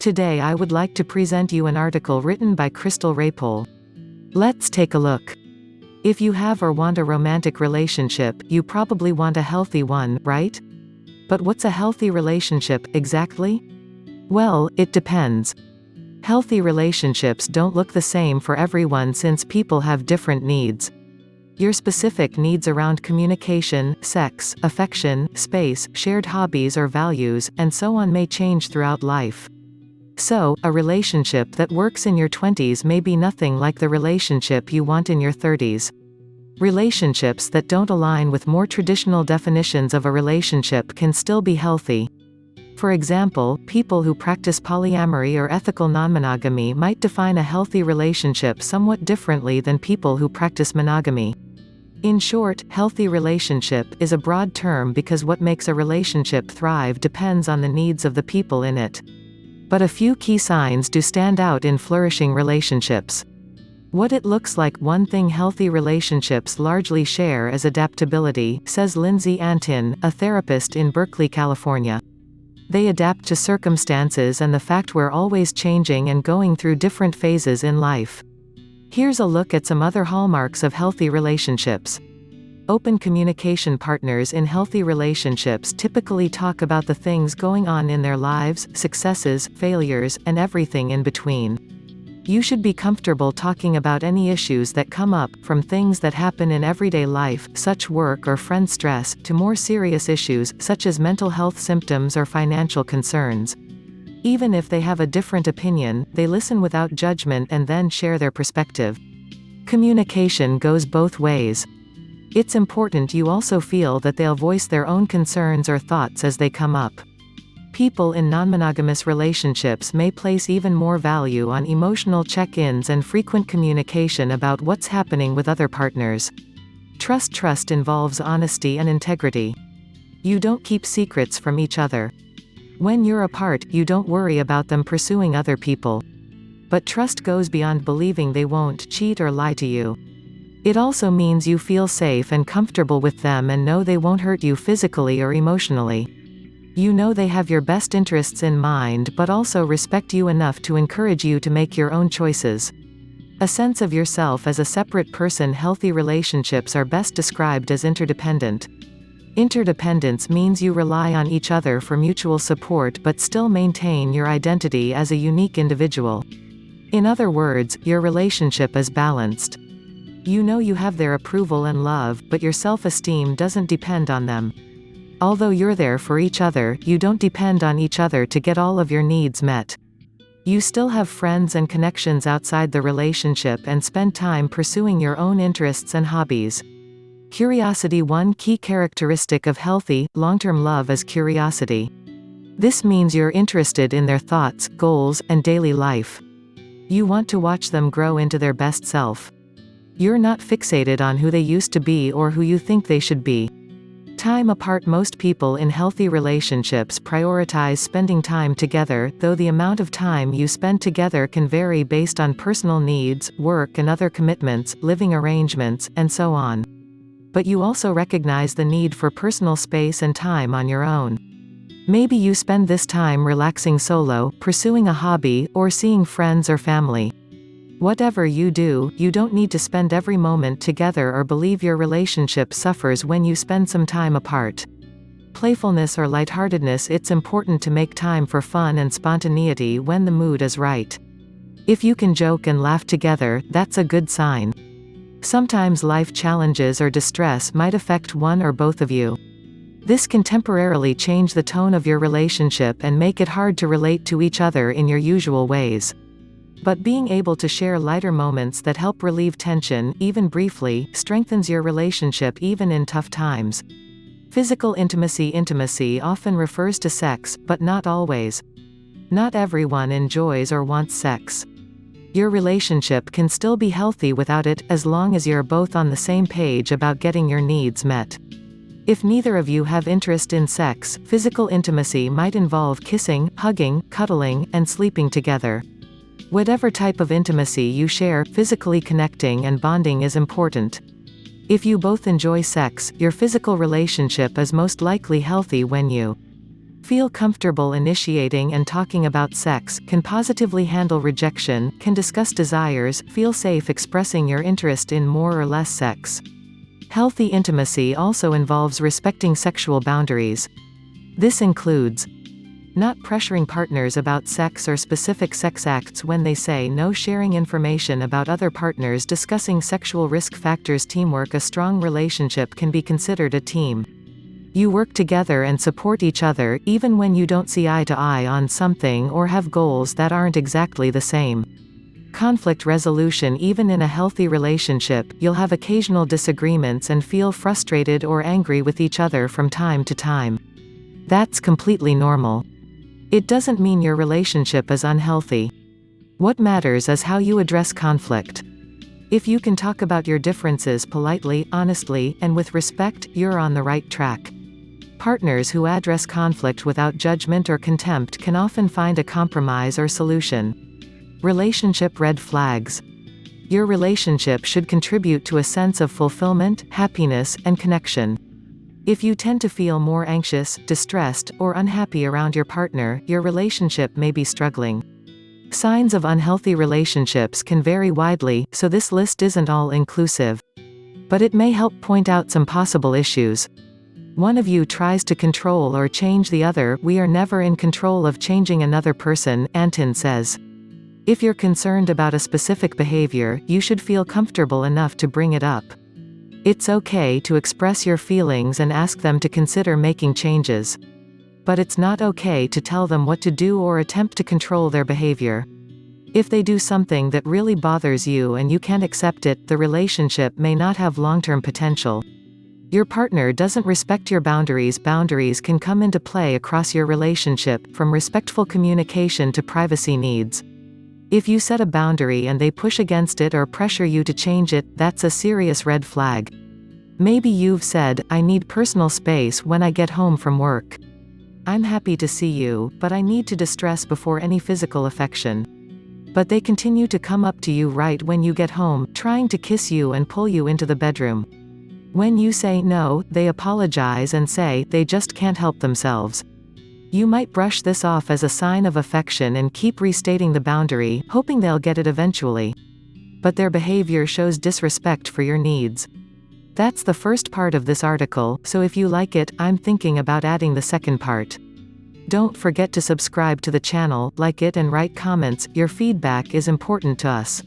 Today I would like to present you an article written by Crystal Raypole. Let's take a look. If you have or want a romantic relationship, you probably want a healthy one, right? But what's a healthy relationship, exactly? Well, it depends. Healthy relationships don't look the same for everyone since people have different needs. Your specific needs around communication, sex, affection, space, shared hobbies or values, and so on may change throughout life. So, a relationship that works in your 20s may be nothing like the relationship you want in your 30s. Relationships that don't align with more traditional definitions of a relationship can still be healthy. For example, people who practice polyamory or ethical non-monogamy might define a healthy relationship somewhat differently than people who practice monogamy. In short, healthy relationship is a broad term because what makes a relationship thrive depends on the needs of the people in it. But a few key signs do stand out in flourishing relationships. What it looks like. One thing healthy relationships largely share is adaptability, says Lindsay Antin, a therapist in Berkeley, California. They adapt to circumstances and the fact we're always changing and going through different phases in life. Here's a look at some other hallmarks of healthy relationships. Open communication. Partners in healthy relationships typically talk about the things going on in their lives, successes, failures, and everything in between. You should be comfortable talking about any issues that come up, from things that happen in everyday life, such work or friend stress, to more serious issues, such as mental health symptoms or financial concerns. Even if they have a different opinion, they listen without judgment and then share their perspective. Communication goes both ways. It's important you also feel that they'll voice their own concerns or thoughts as they come up. People in non-monogamous relationships may place even more value on emotional check-ins and frequent communication about what's happening with other partners. Trust involves honesty and integrity. You don't keep secrets from each other. When you're apart, you don't worry about them pursuing other people. But trust goes beyond believing they won't cheat or lie to you. It also means you feel safe and comfortable with them and know they won't hurt you physically or emotionally. You know they have your best interests in mind but also respect you enough to encourage you to make your own choices. A sense of yourself as a separate person. Healthy relationships are best described as interdependent. Interdependence means you rely on each other for mutual support but still maintain your identity as a unique individual. In other words, your relationship is balanced. You know you have their approval and love, but your self-esteem doesn't depend on them. Although you're there for each other, you don't depend on each other to get all of your needs met. You still have friends and connections outside the relationship and spend time pursuing your own interests and hobbies. Curiosity. One key characteristic of healthy, long-term love is curiosity. This means you're interested in their thoughts, goals, and daily life. You want to watch them grow into their best self. You're not fixated on who they used to be or who you think they should be. Time apart. Most people in healthy relationships prioritize spending time together, though the amount of time you spend together can vary based on personal needs, work and other commitments, living arrangements, and so on. But you also recognize the need for personal space and time on your own. Maybe you spend this time relaxing solo, pursuing a hobby, or seeing friends or family. Whatever you do, you don't need to spend every moment together or believe your relationship suffers when you spend some time apart. Playfulness or lightheartedness. It's important to make time for fun and spontaneity when the mood is right. If you can joke and laugh together, that's a good sign. Sometimes life challenges or distress might affect one or both of you. This can temporarily change the tone of your relationship and make it hard to relate to each other in your usual ways. But being able to share lighter moments that help relieve tension, even briefly, strengthens your relationship even in tough times. Physical intimacy. Intimacy often refers to sex, but not always. Not everyone enjoys or wants sex. Your relationship can still be healthy without it, as long as you're both on the same page about getting your needs met. If neither of you have interest in sex, physical intimacy might involve kissing, hugging, cuddling, and sleeping together. Whatever type of intimacy you share, physically connecting and bonding is important. If you both enjoy sex, your physical relationship is most likely healthy when you Feel comfortable initiating and talking about sex, can positively handle rejection, can discuss desires, feel safe expressing your interest in more or less sex. Healthy intimacy also involves respecting sexual boundaries. This includes not pressuring partners about sex or specific sex acts when they say no, sharing information about other partners, discussing sexual risk factors, teamwork. A strong relationship can be considered a team. You work together and support each other, even when you don't see eye to eye on something or have goals that aren't exactly the same. Conflict resolution. Even in a healthy relationship, you'll have occasional disagreements and feel frustrated or angry with each other from time to time. That's completely normal. It doesn't mean your relationship is unhealthy. What matters is how you address conflict. If you can talk about your differences politely, honestly, and with respect, you're on the right track. Partners who address conflict without judgment or contempt can often find a compromise or solution. Relationship red flags. Your relationship should contribute to a sense of fulfillment, happiness, and connection. If you tend to feel more anxious, distressed, or unhappy around your partner, your relationship may be struggling. Signs of unhealthy relationships can vary widely, so this list isn't all-inclusive. But it may help point out some possible issues. One of you tries to control or change the other. We are never in control of changing another person, Anton says. If you're concerned about a specific behavior, you should feel comfortable enough to bring it up. It's okay to express your feelings and ask them to consider making changes. But it's not okay to tell them what to do or attempt to control their behavior. If they do something that really bothers you and you can't accept it, the relationship may not have long-term potential. Your partner doesn't respect your boundaries. Boundaries can come into play across your relationship, from respectful communication to privacy needs. If you set a boundary and they push against it or pressure you to change it, that's a serious red flag. Maybe you've said, "I need personal space when I get home from work. I'm happy to see you, but I need to distress before any physical affection." But they continue to come up to you right when you get home, trying to kiss you and pull you into the bedroom. When you say no, they apologize and say they just can't help themselves. You might brush this off as a sign of affection and keep restating the boundary, hoping they'll get it eventually. But their behavior shows disrespect for your needs. That's the first part of this article, so if you like it, I'm thinking about adding the second part. Don't forget to subscribe to the channel, like it and write comments. Your feedback is important to us.